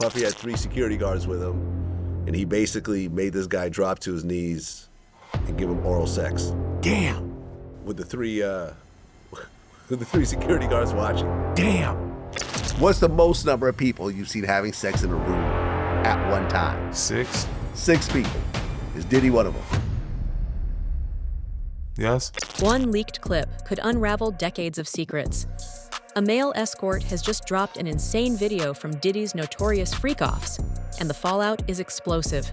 Puffy had 3 security guards with him, and he basically made this guy drop to his knees and give him oral sex. Damn. With the 3 with the 3 security guards watching. Damn. What's the most number of people you've seen having sex in a room at one time? 6. 6 people. Is Diddy one of them? Yes. One leaked clip could unravel decades of secrets. A male escort has just dropped an insane video from Diddy's notorious freak-offs, and the fallout is explosive.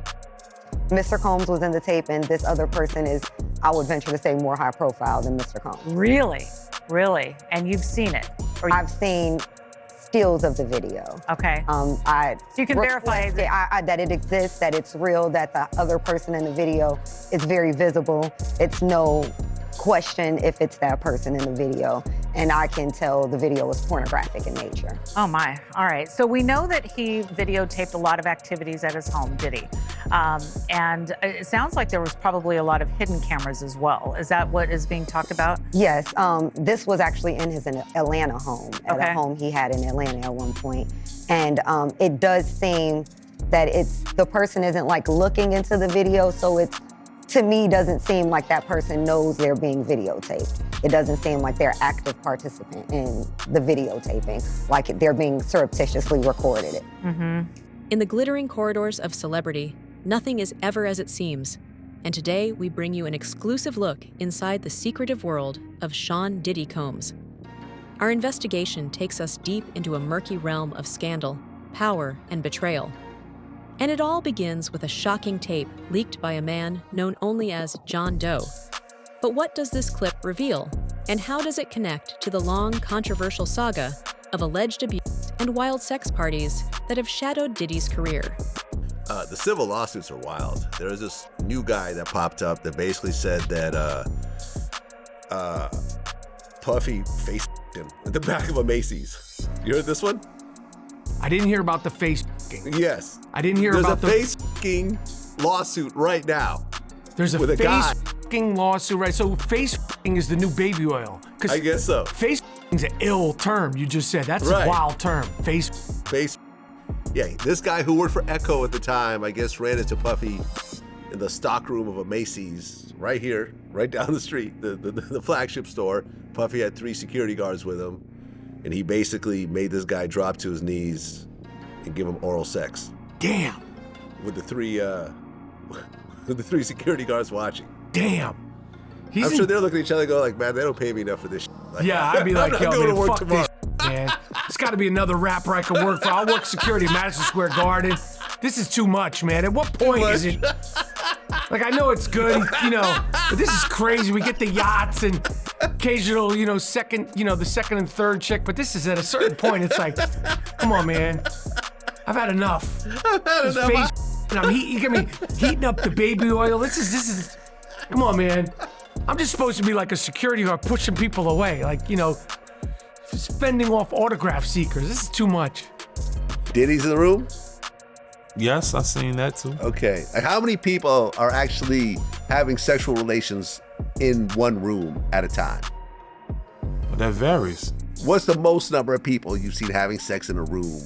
Mr. Combs was in the tape, and this other person is, I would venture to say, more high profile than Mr. Combs. Really? Really? And you've seen it? I've seen stills of the video. Okay. So you can verify that it exists, that it's real, that the other person in the video is very visible. It's no question if it's that person in the video. And I can tell the video was pornographic in nature. Oh my, all right. So we know that he videotaped a lot of activities at his home, Diddy. And it sounds like there was probably a lot of hidden cameras as well. Is that what is being talked about? Yes, this was actually in his Atlanta home, at a home he had in Atlanta at one point. And it does seem that the person isn't like looking into the video, so it's, to me, doesn't seem like that person knows they're being videotaped. It doesn't seem like they're active participant in the videotaping, like they're being surreptitiously recorded it. Mm-hmm. In the glittering corridors of celebrity, nothing is ever as it seems. And today we bring you an exclusive look inside the secretive world of Sean Diddy Combs. Our investigation takes us deep into a murky realm of scandal, power, and betrayal. And it all begins with a shocking tape leaked by a man known only as John Doe. But what does this clip reveal? And how does it connect to the long, controversial saga of alleged abuse and wild sex parties that have shadowed Diddy's career? The civil lawsuits are wild. There was this new guy that popped up that basically said that Puffy faced him at the back of a Macy's. You heard this one? I didn't hear about the face. Yes. I didn't hear There's about a face lawsuit right now. There's a with a guy. lawsuit, right? So face is the new baby oil. I guess so. Face is an ill term, you just said. That's a wild term. Face. Yeah, this guy who worked for Echo at the time, I guess, ran into Puffy in the stockroom of a Macy's right here, right down the street, the flagship store. Puffy had 3 security guards with him, and he basically made this guy drop to his knees and give him oral sex. Damn. With the 3 with the 3 security guards watching. Damn. I'm sure they're looking at each other going like, man, they don't pay me enough for this shit. Like, yeah, I'd be like, yo, man, fuck tomorrow. this, man. It's got to be another rapper I can work for. I'll work security at Madison Square Garden. This is too much, man. At what point is it? Like, I know it's good, but this is crazy. We get the yachts and occasional, the second and third chick, but this is at a certain point, it's like, come on, man. I've had enough. You get me heating up the baby oil. This is, come on, man. I'm just supposed to be like a security guard pushing people away, like, fending off autograph seekers. This is too much. Diddy's in the room? Yes, I seen that too. Okay. How many people are actually having sexual relations in one room at a time? Well, that varies. What's the most number of people you've seen having sex in a room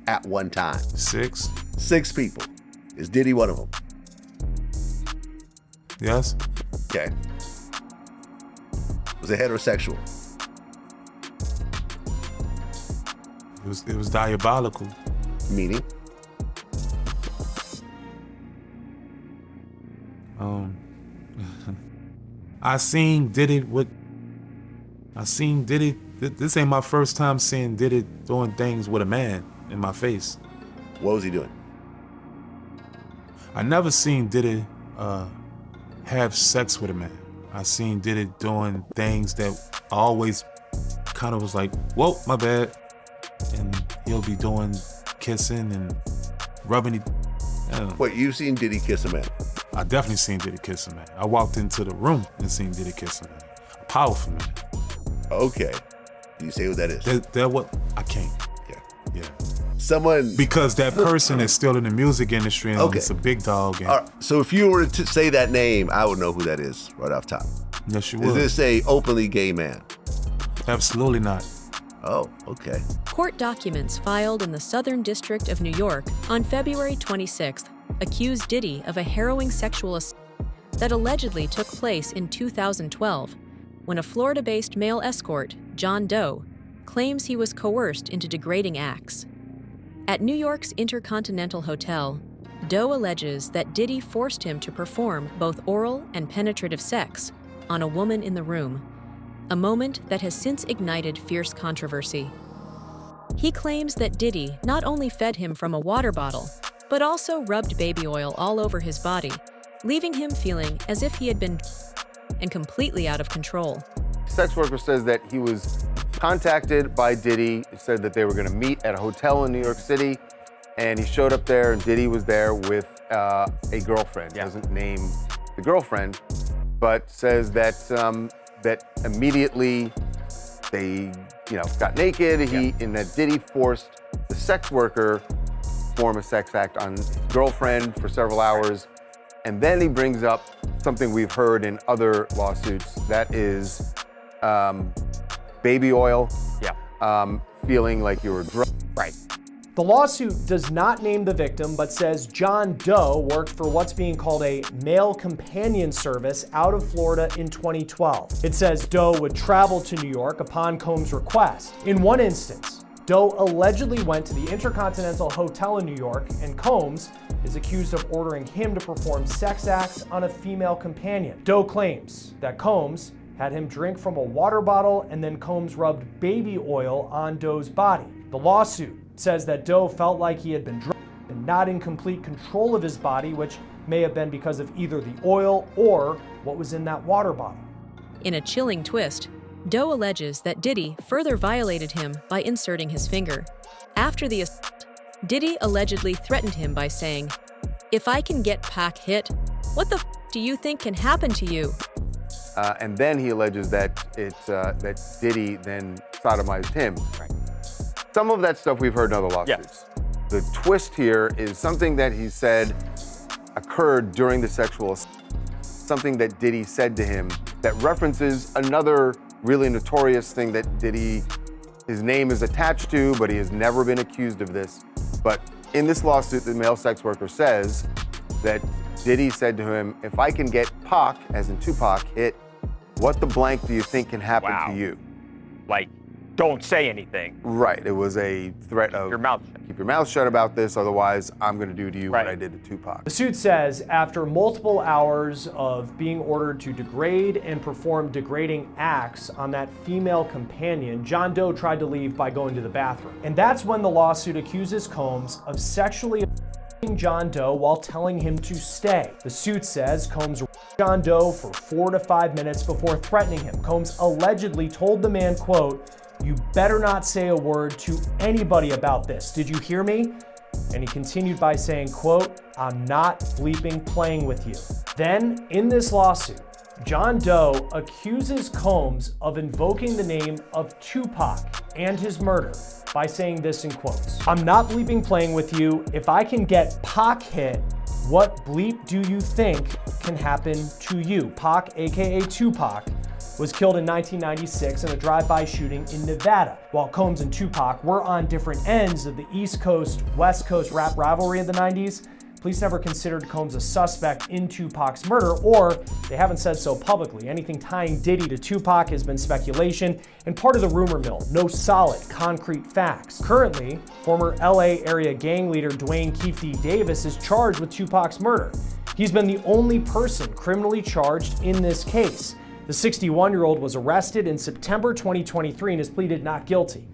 at one time? 6. 6 people. Is Diddy one of them? Yes. Okay. Was it heterosexual? It was diabolical. Meaning? I seen Diddy. This ain't my first time seeing Diddy doing things with a man in my face. What was he doing? I never seen Diddy have sex with a man. I seen Diddy doing things that I always kind of was like, whoa, my bad. And he'll be doing kissing and rubbing it. Wait, you've seen Diddy kiss a man? I definitely seen Diddy kiss a man. I walked into the room and seen Diddy kiss a man. A powerful man. Okay. Do you say who that is? That what? I can't. Yeah. Someone... Because that person is still in the music industry and it's a big dog. And, all right, so if you were to say that name, I would know who that is right off top. Yes, you would. Is this a openly gay man? Absolutely not. Oh, okay. Court documents filed in the Southern District of New York on February 26th accuse Diddy of a harrowing sexual assault that allegedly took place in 2012 when a Florida-based male escort, John Doe, claims he was coerced into degrading acts. At New York's Intercontinental Hotel, Doe alleges that Diddy forced him to perform both oral and penetrative sex on a woman in the room, a moment that has since ignited fierce controversy. He claims that Diddy not only fed him from a water bottle, but also rubbed baby oil all over his body, leaving him feeling as if he had been and completely out of control. Sex worker says that he was contacted by Diddy, said that they were going to meet at a hotel in New York City, and he showed up there, and Diddy was there with a girlfriend. Yeah. Doesn't name the girlfriend, but says that that immediately they, got naked. And that Diddy forced the sex worker to perform a sex act on his girlfriend for several hours, and then he brings up something we've heard in other lawsuits. That is baby oil. Yeah. Feeling like you were drunk. Right. The lawsuit does not name the victim, but says John Doe worked for what's being called a male companion service out of Florida in 2012. It says Doe would travel to New York upon Combs' request. In one instance, Doe allegedly went to the Intercontinental Hotel in New York, and Combs is accused of ordering him to perform sex acts on a female companion. Doe claims that Combs had him drink from a water bottle, and then Combs rubbed baby oil on Doe's body. The lawsuit says that Doe felt like he had been drunk and not in complete control of his body, which may have been because of either the oil or what was in that water bottle. In a chilling twist, Doe alleges that Diddy further violated him by inserting his finger. After the assault, Diddy allegedly threatened him by saying, "If I can get Pac hit, what the f do you think can happen to you?" And then he alleges that that Diddy then sodomized him. Right. Some of that stuff we've heard in other lawsuits. Yeah. The twist here is something that he said occurred during the sexual assault, something that Diddy said to him that references another really notorious thing that Diddy, his name is attached to, but he has never been accused of this. But in this lawsuit, the male sex worker says that Diddy said to him, "If I can get Pac, as in Tupac, hit, what the blank do you think can happen to you?" Like, don't say anything. Right. It was a threat of keep your mouth shut about this, otherwise I'm going to do to you what I did to Tupac. The suit says after multiple hours of being ordered to degrade and perform degrading acts on that female companion, John Doe tried to leave by going to the bathroom. And that's when the lawsuit accuses Combs of sexually assaulting John Doe while telling him to stay. The suit says Combs raped John Doe for 4 to 5 minutes before threatening him. Combs allegedly told the man, quote, "You better not say a word to anybody about this. Did you hear me?" And he continued by saying, quote, "I'm not bleeping playing with you." Then, in this lawsuit, John Doe accuses Combs of invoking the name of Tupac and his murder by saying this in quotes. "I'm not bleeping playing with you. If I can get Pac hit, what bleep do you think can happen to you?" Pac, aka Tupac, was killed in 1996 in a drive-by shooting in Nevada. While Combs and Tupac were on different ends of the East Coast, West Coast rap rivalry of the 90s, police never considered Combs a suspect in Tupac's murder, or they haven't said so publicly. Anything tying Diddy to Tupac has been speculation and part of the rumor mill, no solid, concrete facts. Currently, former LA area gang leader Dwayne Keefe D. Davis is charged with Tupac's murder. He's been the only person criminally charged in this case. The 61-year-old was arrested in September 2023 and has pleaded not guilty.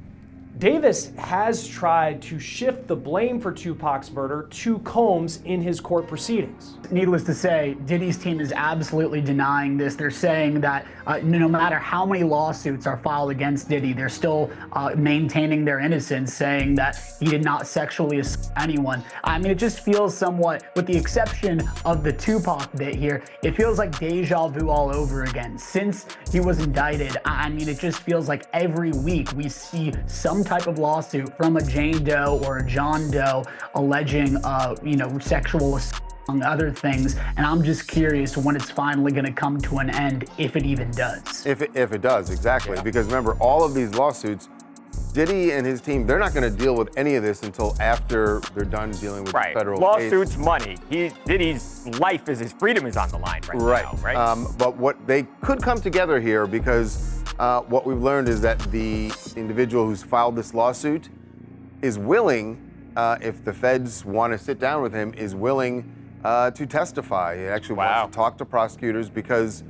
Davis has tried to shift the blame for Tupac's murder to Combs in his court proceedings. Needless to say, Diddy's team is absolutely denying this. They're saying that no matter how many lawsuits are filed against Diddy, they're still maintaining their innocence, saying that he did not sexually assault anyone. I mean, it just feels somewhat, with the exception of the Tupac bit here, it feels like deja vu all over again. Since he was indicted, I mean, it just feels like every week we see some type of lawsuit from a Jane Doe or a John Doe alleging, sexual assault, among other things, and I'm just curious when it's finally going to come to an end, if it even does. If it does, exactly. Yeah. Because remember, all of these lawsuits Diddy and his team, they're not going to deal with any of this until after they're done dealing with the federal lawsuits, case. money. Diddy's life his freedom is on the line right now, right? But what they could come together here, because what we've learned is that the individual who's filed this lawsuit is willing, if the feds want to sit down with him, is willing to testify. He actually wants to talk to prosecutors because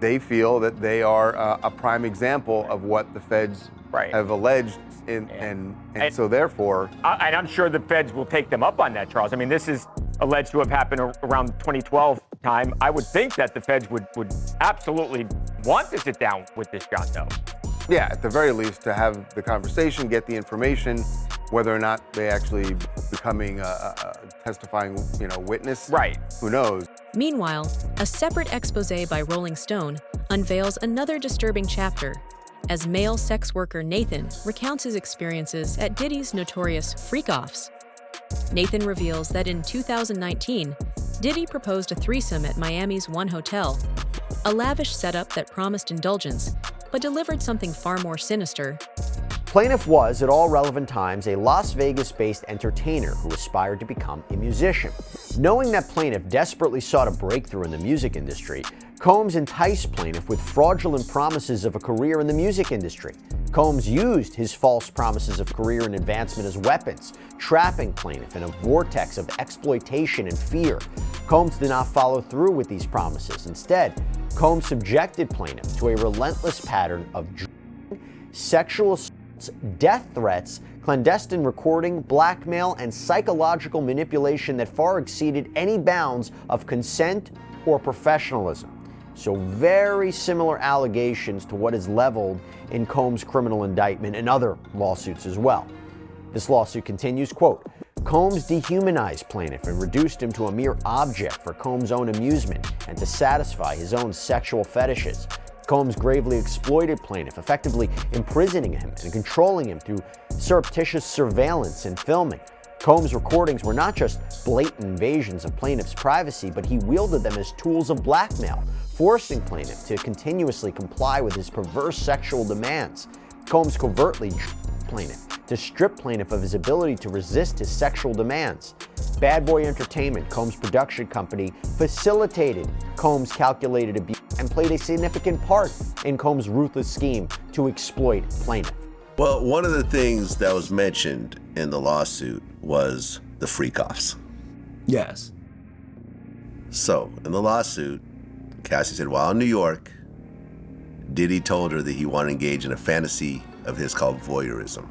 they feel that they are a prime example of what the feds have alleged, and so therefore... And I'm sure the feds will take them up on that, Charles. I mean, this is alleged to have happened around 2012 time. I would think that the feds would absolutely want to sit down with this John Doe. Yeah, at the very least, to have the conversation, get the information, whether or not they actually becoming a testifying, witness. Right. Who knows? Meanwhile, a separate expose by Rolling Stone unveils another disturbing chapter as male sex worker Nathan recounts his experiences at Diddy's notorious freak-offs. Nathan reveals that in 2019, Diddy proposed a threesome at Miami's One Hotel, a lavish setup that promised indulgence, but delivered something far more sinister. Plaintiff was, at all relevant times, a Las Vegas-based entertainer who aspired to become a musician. Knowing that plaintiff desperately sought a breakthrough in the music industry, Combs enticed plaintiff with fraudulent promises of a career in the music industry. Combs used his false promises of career and advancement as weapons, trapping plaintiff in a vortex of exploitation and fear. Combs did not follow through with these promises. Instead, Combs subjected plaintiff to a relentless pattern of sexual assaults, death threats, clandestine recording, blackmail, and psychological manipulation that far exceeded any bounds of consent or professionalism. So very similar allegations to what is leveled in Combs' criminal indictment and other lawsuits as well. This lawsuit continues, quote, Combs dehumanized plaintiff and reduced him to a mere object for Combs' own amusement and to satisfy his own sexual fetishes. Combs gravely exploited plaintiff, effectively imprisoning him and controlling him through surreptitious surveillance and filming. Combs' recordings were not just blatant invasions of plaintiff's privacy, but he wielded them as tools of blackmail, forcing plaintiff to continuously comply with his perverse sexual demands. Combs covertly plaintiff to strip plaintiff of his ability to resist his sexual demands. Bad Boy Entertainment, Combs' production company, facilitated Combs' calculated abuse and played a significant part in Combs' ruthless scheme to exploit plaintiff. Well, one of the things that was mentioned in the lawsuit was the freak-offs. Yes. So, in the lawsuit, Cassie said while in New York, Diddy told her that he wanted to engage in a fantasy of his called voyeurism.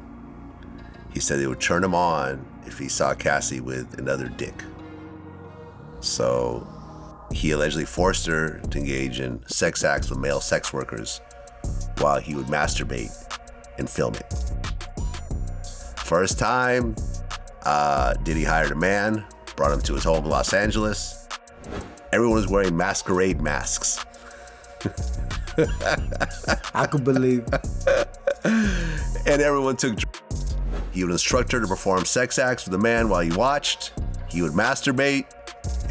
He said it would turn him on if he saw Cassie with another dick. So, he allegedly forced her to engage in sex acts with male sex workers while he would masturbate and film it. First time, Diddy hired a man, brought him to his home in Los Angeles. Everyone was wearing masquerade masks. I could believe. And everyone took drugs. He would instruct her to perform sex acts with the man while he watched. He would masturbate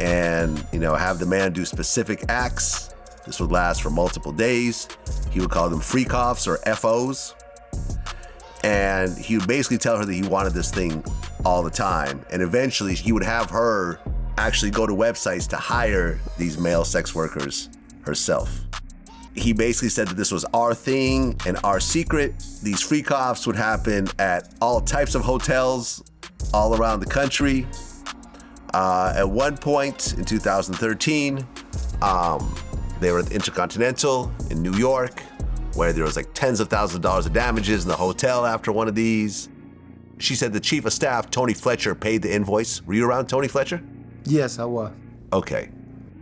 and, have the man do specific acts. This would last for multiple days. He would call them freak-offs or FOs. And he would basically tell her that he wanted this thing all the time. And eventually he would have her actually go to websites to hire these male sex workers herself. He basically said that this was our thing and our secret. These freak-offs would happen at all types of hotels all around the country. At one point in 2013, they were at the Intercontinental in New York, where there was like tens of thousands of dollars of damages in the hotel after one of these. She said the chief of staff, Tony Fletcher, paid the invoice. Were you around Tony Fletcher? Yes, I was. Okay.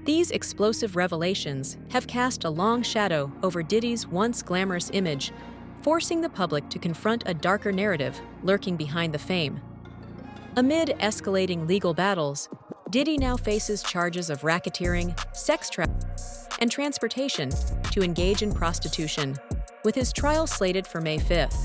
These explosive revelations have cast a long shadow over Diddy's once glamorous image, forcing the public to confront a darker narrative lurking behind the fame. Amid escalating legal battles, Diddy now faces charges of racketeering, sex trafficking, and transportation to engage in prostitution, with his trial slated for May 5th.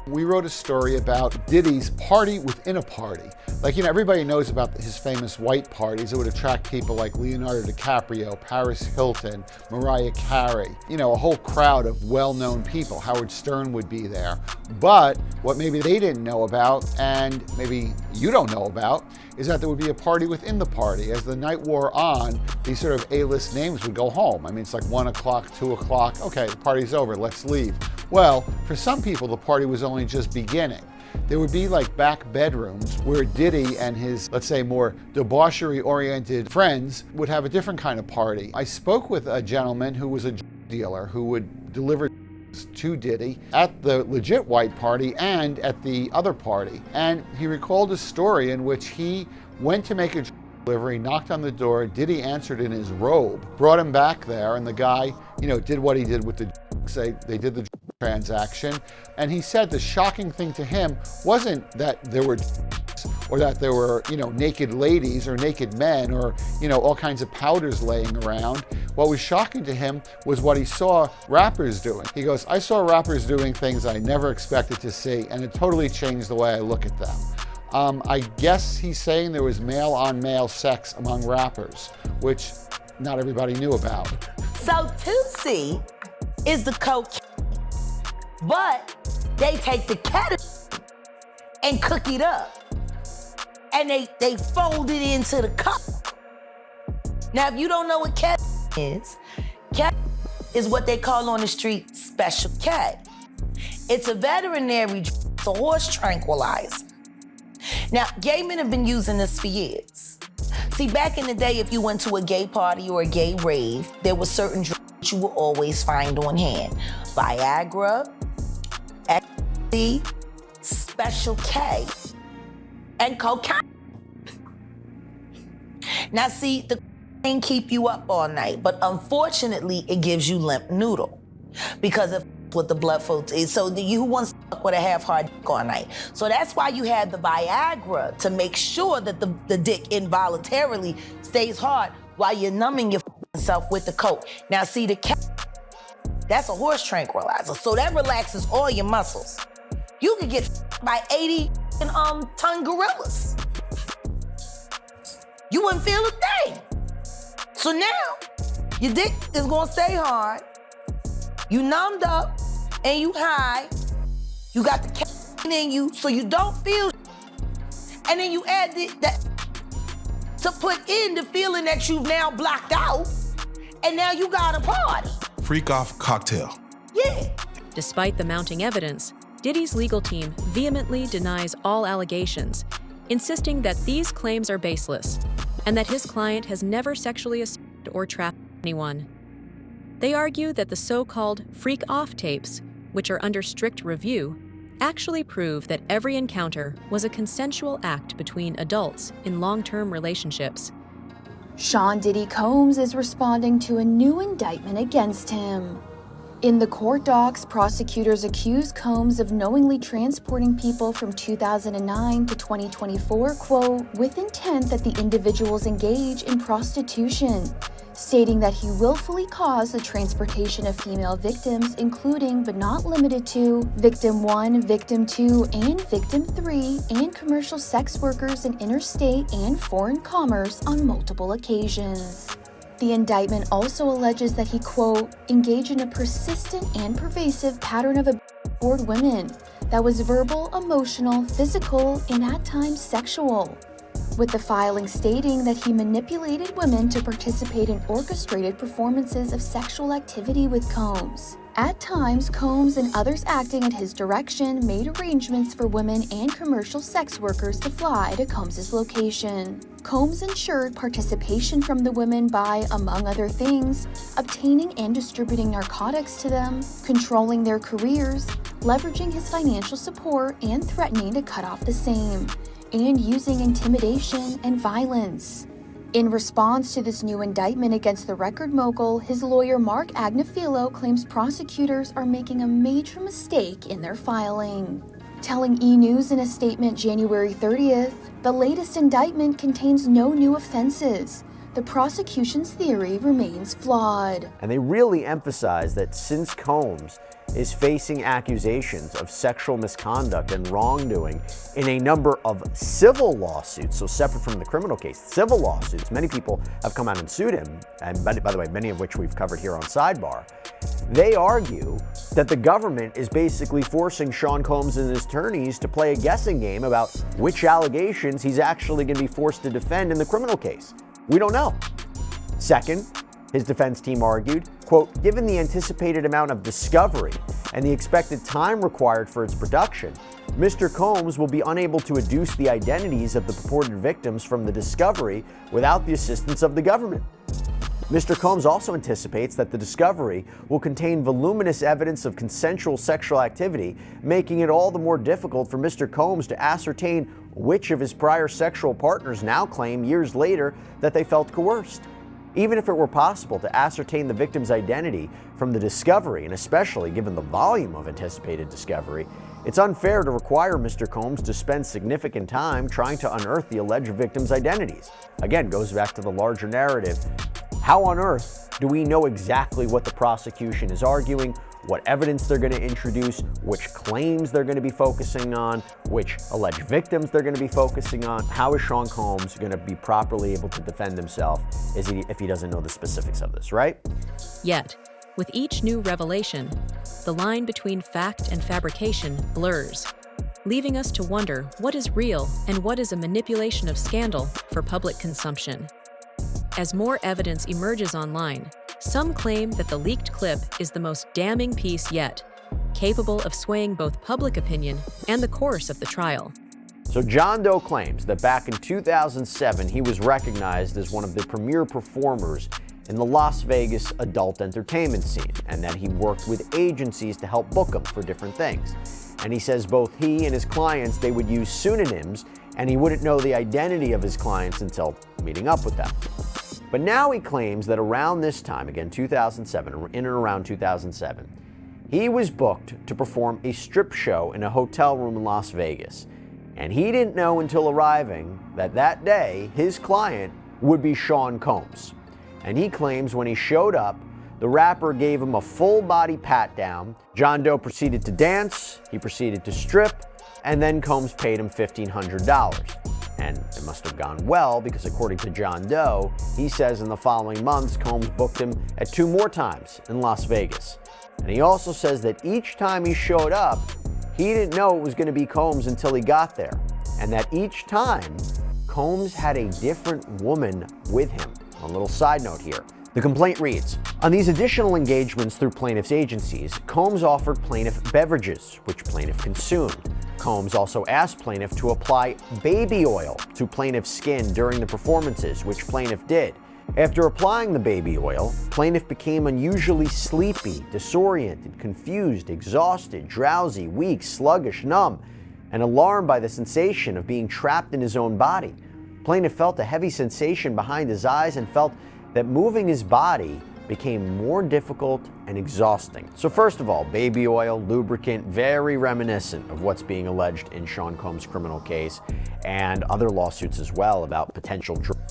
We wrote a story about Diddy's party within a party. Like, you know, everybody knows about his famous white parties that would attract people like Leonardo DiCaprio, Paris Hilton, Mariah Carey, you know, a whole crowd of well-known people. Howard Stern would be there. But what maybe they didn't know about, and maybe you don't know about, is that there would be a party within the party. As the night wore on, these sort of A-list names would go home. I mean, it's like 1 o'clock, 2 o'clock, okay, the party's over, let's leave. Well, for some people, the party was only just beginning. There would be like back bedrooms where Diddy and his, let's say, more debauchery-oriented friends would have a different kind of party. I spoke with a gentleman who was a dealer who would deliver to Diddy at the legit white party and at the other party. And he recalled a story in which he went to make a delivery, knocked on the door, Diddy answered in his robe, brought him back there, and the guy, you know, did what he did with the they did the transaction. And he said the shocking thing to him wasn't that there were or that there were, you know, naked ladies or naked men or, you know, all kinds of powders laying around. What was shocking to him was what he saw rappers doing. He goes, I saw rappers doing things I never expected to see, and it totally changed the way I look at them. I guess he's saying there was male-on-male sex among rappers, which not everybody knew about. So 2C is the coke, but they take the cat and cook it up. And they fold it into the cup. Now, if you don't know what cat is what they call on the street special cat. It's a veterinary, it's a horse tranquilizer. Now, gay men have been using this for years. See, back in the day, if you went to a gay party or a gay rave, there were certain drugs you will always find on hand. Viagra, ecstasy, special K, and cocaine. Now see, the can keep you up all night, but unfortunately, it gives you limp noodle because of what the blood flow is. So you wants to fuck with a half-hard dick all night. So that's why you have the Viagra to make sure that the dick involuntarily stays hard while you're numbing yourself with the coke. Now see, the cat, that's a horse tranquilizer, so that relaxes all your muscles. You could get by 80-ton gorillas. You wouldn't feel a thing. So now, your dick is gonna stay hard. You numbed up and you high. You got the cat in you so you don't feel. And then you add that to put in the feeling that you've now blocked out. And now you got a party. Freak off cocktail. Yeah. Despite the mounting evidence, Diddy's legal team vehemently denies all allegations, insisting that these claims are baseless and that his client has never sexually assaulted or trapped anyone. They argue that the so-called freak-off tapes, which are under strict review, actually prove that every encounter was a consensual act between adults in long-term relationships. Sean Diddy Combs is responding to a new indictment against him. In the court docs, prosecutors accuse Combs of knowingly transporting people from 2009 to 2024, quote, with intent that the individuals engage in prostitution, stating that he willfully caused the transportation of female victims, including but not limited to Victim 1, Victim 2, and Victim 3, and commercial sex workers in interstate and foreign commerce on multiple occasions. The indictment also alleges that he, quote, engaged in a persistent and pervasive pattern of abuse toward women that was verbal, emotional, physical, and at times sexual, with the filing stating that he manipulated women to participate in orchestrated performances of sexual activity with Combs. At times, Combs and others acting at his direction made arrangements for women and commercial sex workers to fly to Combs' location. Combs ensured participation from the women by, among other things, obtaining and distributing narcotics to them, controlling their careers, leveraging his financial support and threatening to cut off the same, and using intimidation and violence. In response to this new indictment against the record mogul, his lawyer Mark Agnifilo claims prosecutors are making a major mistake in their filing. Telling E! News in a statement January 30th, the latest indictment contains no new offenses. The prosecution's theory remains flawed. And they really emphasize that since Combs is facing accusations of sexual misconduct and wrongdoing in a number of civil lawsuits, so separate from the criminal case. Civil lawsuits, many people have come out and sued him, and by the way, many of which we've covered here on Sidebar. They argue that the government is basically forcing Sean Combs and his attorneys to play a guessing game about which allegations he's actually going to be forced to defend in the criminal case. We don't know. Second, his defense team argued, quote, given the anticipated amount of discovery and the expected time required for its production, Mr. Combs will be unable to adduce the identities of the purported victims from the discovery without the assistance of the government. Mr. Combs also anticipates that the discovery will contain voluminous evidence of consensual sexual activity, making it all the more difficult for Mr. Combs to ascertain which of his prior sexual partners now claim years later that they felt coerced. Even if it were possible to ascertain the victim's identity from the discovery, and especially given the volume of anticipated discovery, it's unfair to require Mr. Combs to spend significant time trying to unearth the alleged victims' identities. Again, goes back to the larger narrative. How on earth do we know exactly what the prosecution is arguing, what evidence they're going to introduce, which claims they're going to be focusing on, which alleged victims they're going to be focusing on? How is Sean Combs going to be properly able to defend himself if he doesn't know the specifics of this, right? Yet, with each new revelation, the line between fact and fabrication blurs, leaving us to wonder what is real and what is a manipulation of scandal for public consumption. As more evidence emerges online, some claim that the leaked clip is the most damning piece yet, capable of swaying both public opinion and the course of the trial. So John Doe claims that back in 2007, he was recognized as one of the premier performers in the Las Vegas adult entertainment scene, and that he worked with agencies to help book him for different things. And he says both he and his clients, they would use pseudonyms, and he wouldn't know the identity of his clients until meeting up with them. But now he claims that around this time, again 2007, in and around 2007, he was booked to perform a strip show in a hotel room in Las Vegas. And he didn't know until arriving that that day his client would be Sean Combs. And he claims when he showed up, the rapper gave him a full body pat down. John Doe proceeded to dance, he proceeded to strip, and then Combs paid him $1,500. And it must have gone well because according to John Doe, he says in the following months, Combs booked him at 2 more times in Las Vegas. And he also says that each time he showed up, he didn't know it was going to be Combs until he got there. And that each time, Combs had a different woman with him. A little side note here. The complaint reads, on these additional engagements through plaintiff's agencies, Combs offered plaintiff beverages, which plaintiff consumed. Combs also asked plaintiff to apply baby oil to plaintiff's skin during the performances, which plaintiff did. After applying the baby oil, plaintiff became unusually sleepy, disoriented, confused, exhausted, drowsy, weak, sluggish, numb, and alarmed by the sensation of being trapped in his own body. Plaintiff felt a heavy sensation behind his eyes and felt that moving his body became more difficult and exhausting. So first of all, baby oil, lubricant, very reminiscent of what's being alleged in Sean Combs' criminal case and other lawsuits as well about potential drugging.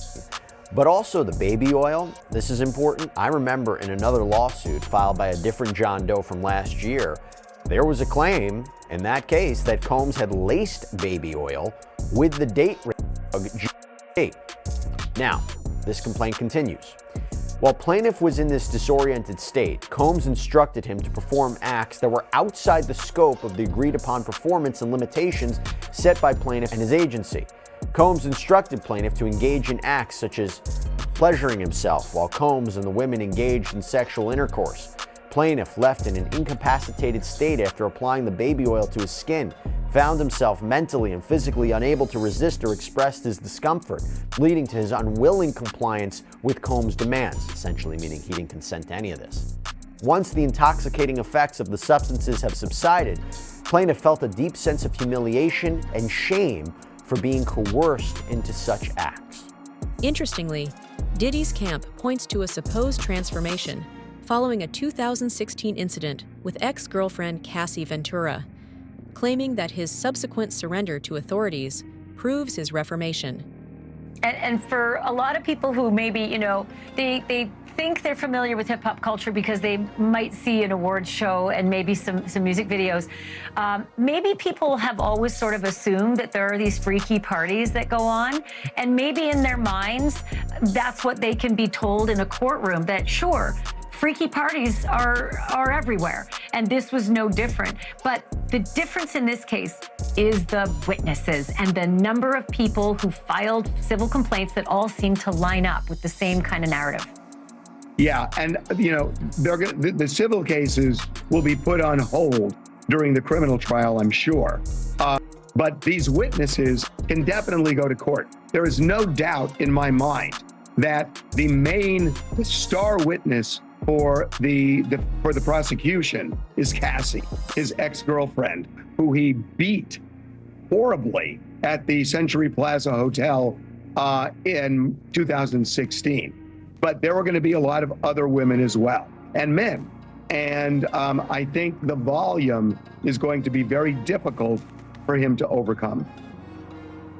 But also the baby oil, this is important. I remember in another lawsuit filed by a different John Doe from last year, there was a claim in that case that Combs had laced baby oil with the date drug GHB. Now, this complaint continues. While plaintiff was in this disoriented state, Combs instructed him to perform acts that were outside the scope of the agreed upon performance and limitations set by plaintiff and his agency. Combs instructed plaintiff to engage in acts such as pleasuring himself while Combs and the women engaged in sexual intercourse. Plaintiff, left in an incapacitated state after applying the baby oil to his skin, found himself mentally and physically unable to resist or express his discomfort, leading to his unwilling compliance with Combs' demands, essentially meaning he didn't consent to any of this. Once the intoxicating effects of the substances have subsided, plaintiff felt a deep sense of humiliation and shame for being coerced into such acts. Interestingly, Diddy's camp points to a supposed transformation following a 2016 incident with ex-girlfriend Cassie Ventura, claiming that his subsequent surrender to authorities proves his reformation. And for a lot of people who maybe, they think they're familiar with hip hop culture because they might see an awards show and maybe some music videos. Maybe people have always sort of assumed that there are these freaky parties that go on, and maybe in their minds, that's what they can be told in a courtroom, that sure, freaky parties are everywhere, and this was no different. But the difference in this case is the witnesses and the number of people who filed civil complaints that all seem to line up with the same kind of narrative. Yeah, and the civil cases will be put on hold during the criminal trial, I'm sure. But these witnesses can definitely go to court. There is no doubt in my mind that the star witness for the prosecution is Cassie, his ex-girlfriend, who he beat horribly at the Century Plaza Hotel in 2016. But there were going to be a lot of other women as well, and men. And I think the volume is going to be very difficult for him to overcome.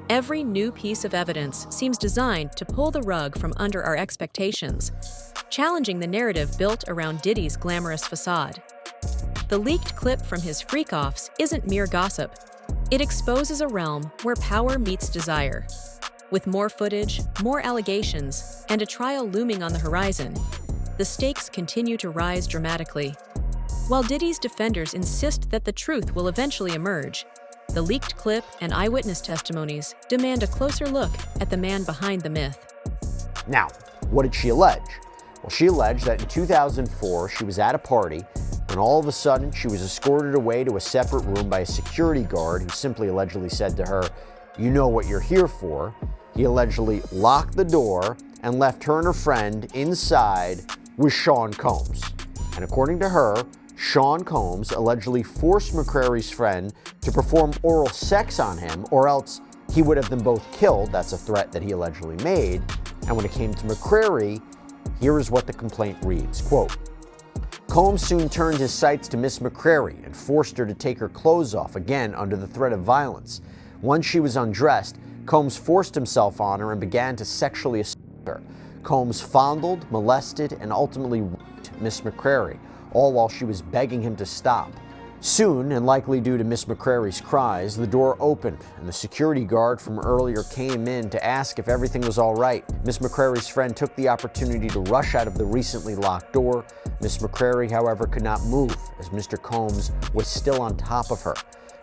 Every new piece of evidence seems designed to pull the rug from under our expectations, challenging the narrative built around Diddy's glamorous facade. The leaked clip from his freak-offs isn't mere gossip. It exposes a realm where power meets desire. With more footage, more allegations, and a trial looming on the horizon, the stakes continue to rise dramatically. While Diddy's defenders insist that the truth will eventually emerge, the leaked clip and eyewitness testimonies demand a closer look at the man behind the myth. Now, what did she allege? Well, she alleged that in 2004, she was at a party when all of a sudden she was escorted away to a separate room by a security guard who simply allegedly said to her, "You know what you're here for." He allegedly locked the door and left her and her friend inside with Sean Combs. And according to her, Sean Combs allegedly forced McCrary's friend to perform oral sex on him, or else he would have them both killed. That's a threat that he allegedly made. And when it came to McCrary, here is what the complaint reads, quote, "Combs soon turned his sights to Miss McCrary and forced her to take her clothes off, again under the threat of violence. Once she was undressed, Combs forced himself on her and began to sexually assault her. Combs fondled, molested, and ultimately raped Miss McCrary, all while she was begging him to stop. Soon, and likely due to Miss McCrary's cries, the door opened and the security guard from earlier came in to ask if everything was all right. Miss McCrary's friend took the opportunity to rush out of the recently locked door. Miss McCrary, however, could not move as Mr. Combs was still on top of her.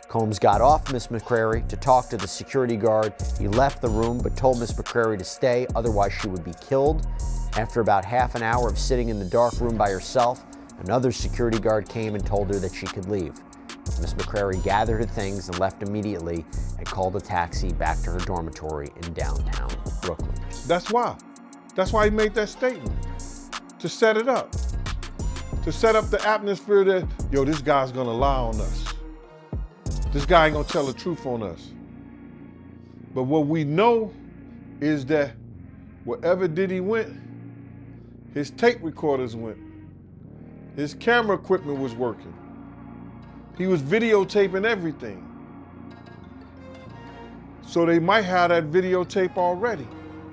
Combs got off Miss McCrary to talk to the security guard. He left the room but told Miss McCrary to stay, otherwise she would be killed. After about half an hour of sitting in the dark room by herself, another security guard came and told her that she could leave. Miss McCrary gathered her things and left immediately and called a taxi back to her dormitory in downtown Brooklyn. That's why. That's why he made that statement. To set it up. To set up the atmosphere that, yo, this guy's gonna lie on us. This guy ain't gonna tell the truth on us. But what we know is that wherever Diddy went, his tape recorders went. His camera equipment was working. He was videotaping everything. So they might have that videotape already.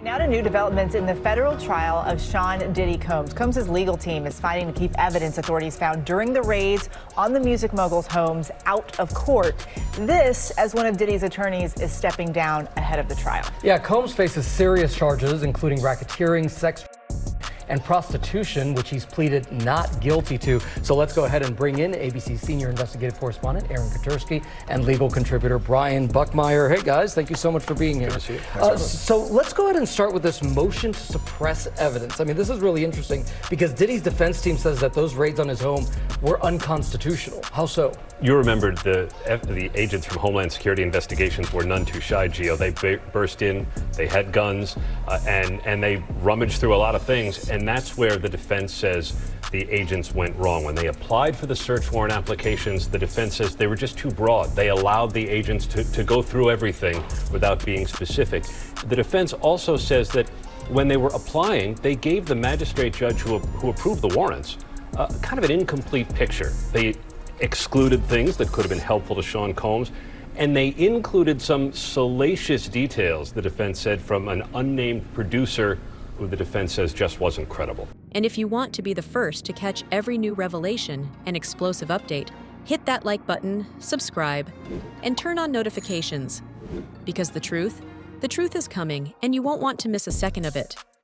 Now to new developments in the federal trial of Sean Diddy Combs. Combs' legal team is fighting to keep evidence authorities found during the raids on the music mogul's homes out of court. This, as one of Diddy's attorneys is stepping down ahead of the trial. Yeah, Combs faces serious charges, including racketeering, sex, and prostitution, which he's pleaded not guilty to. So let's go ahead and bring in ABC senior investigative correspondent Aaron Katersky and legal contributor Brian Buckmeyer. Hey guys, thank you so much for being here. So let's go ahead and start with this motion to suppress evidence. I mean, this is really interesting because Diddy's defense team says that those raids on his home were unconstitutional. How so? You remembered the agents from Homeland Security investigations were none too shy, Gio. They burst in, they had guns, and they rummaged through a lot of things. And that's where the defense says the agents went wrong. When they applied for the search warrant applications, the defense says they were just too broad. They allowed the agents to go through everything without being specific. The defense also says that when they were applying, they gave the magistrate judge who approved the warrants kind of an incomplete picture. They excluded things that could have been helpful to Sean Combs, and they included some salacious details, the defense said, from an unnamed producer who the defense says just wasn't credible. And if you want to be the first to catch every new revelation and explosive update, hit that like button, subscribe, and turn on notifications. Because the truth is coming, and you won't want to miss a second of it.